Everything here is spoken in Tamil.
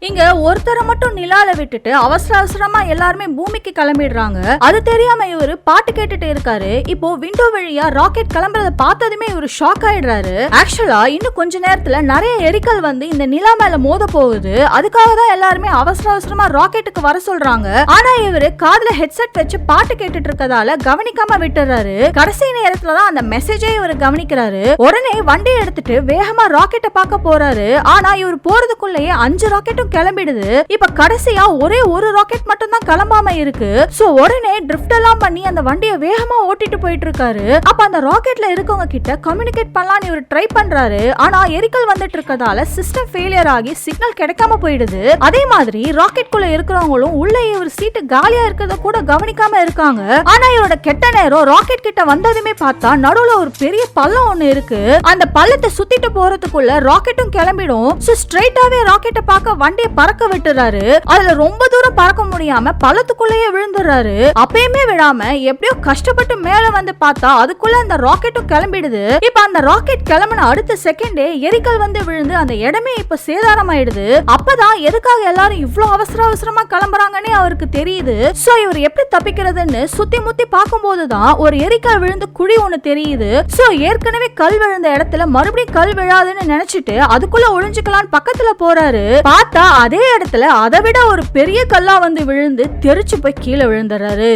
இங்க ஒருத்தரை மட்டும் நிலால விட்டுட்டு அவசர அவசரமா எல்லாருமே பூமிக்கு கிளம்பிடுறாங்க. அது தெரியாம இவரு பாட்டு கேட்டுட்டு இருக்காரு. இப்போ விண்டோ வழியா ராக்கெட் கிளம்புறத பார்த்ததுமே இவரு ஷாக் ஆயிடுறாரு. ஆக்சுவலா இன்னும் கொஞ்ச நேரத்துல நிறைய எரிக்கல் வந்து இந்த நிலா மேல மோத போகுது. அதுக்காக தான் எல்லாருமே அவசர அவசரமா ராக்கெட்டுக்கு வர சொல்றாங்க. ஆனா இவரு காதுல ஹெட்செட் வச்சு பாட்டு கேட்டுட்டு இருக்கதால கவனிக்காம விட்டுறாரு. கடைசி நேரத்துல தான் அந்த மெசேஜே இவரு கவனிக்கிறாரு. உடனே வண்டி எடுத்துட்டு வேகமா ராக்கெட்டை பார்க்க போறாரு. ஆனா இவர் போறதுக்குள்ளேயே 5 ராக்கெட்டும் கிளம்பிடுது. இப்ப கடைசியா ஒரே ஒரு ராக்கெட் மட்டும் தான் கிளம்பாம இருக்கு. சோ உடனே ட்ரிஃப்ட் எல்லாம் பண்ணி அந்த வண்டியை வேகமா ஓட்டிட்டு போயிட்டு இருக்காரு. அப்ப அந்த ராக்கெட்ல இருக்கவங்க கிட்ட கம்யூனிகேட் பண்ணலாம்னு இவர் ட்ரை பண்றாரு. ஆனா எரிக்கல் வந்துட்டு இருக்கதால சிஸ்டம் ஃபெயிலியர் ஆகி சிக்னல் கிடைக்காம போயிடுது. அதே மாதிரி ராக்கெட் குள்ள இருக்கிறவங்களும் உள்ள இவர் சீட்டு காலியா இருக்கிறத கூட கவனிக்காம இருக்காங்க. ஆனா இவரோட கெட்ட நேரம் ராக்கெட் கிட்ட வந்ததுமே பார்த்தா நடுவுல ஒரு பெரிய பள்ளம் ஒண்ணு இருக்கு. அந்த பள்ளத்தை சுத்திட்டு போறதுக்குள்ள ராக்கெட்டும் கிளம்பிடும். சோ ஸ்ட்ரைட்டாவே ராக்கெட்டை பார்க்க வண்டியை பறக்க விட்டுறாரு. அதுல ரொம்ப தூரம் பறக்க முடியாம பள்ளத்துக்குள்ளேயே விழுந்துறாரு. அப்பயுமே விடாம எப்படியோ கஷ்டப்பட்டு மேல வந்து பார்த்தா அதுக்குள்ள அந்த ராக்கெட்டும் கிளம்பிடுது. இப்ப அந்த ராக்கெட் கிளம்பின அடுத்த செகண்டே எரிக்கல் வந்து விழுந்து அந்த இடமே இப்ப சேதாரமாயிடுது. அப்பதான் எதுக்காக எல்லாரும் இவ்ளோ அவசர அவசரமா கிளம்புறாங்கன்னே அவருக்கு தெரியுது. சோ இவர் எப்படி தப்பிக்கிறதுன்னு சுத்தி முத்தி பார்க்கும் போதுதான் ஒரு எரிக்கல் விழுந்து குழி ஒண்ணு தெரியுது. சோ ஏற்கனவே கல் விழுந்த இடத்துல மறுபடியும் கல் விழாதுன்னு நினைச்சிட்டு அதுக்குள்ள ஒளிஞ்சுக்கலான்னு பக்கத்துல போறாரு. பார்த்தா அதே இடத்துல அதை விட ஒரு பெரிய கல்லா வந்து விழுந்து தெரிச்சு போய் கீழே விழுந்துறாரு.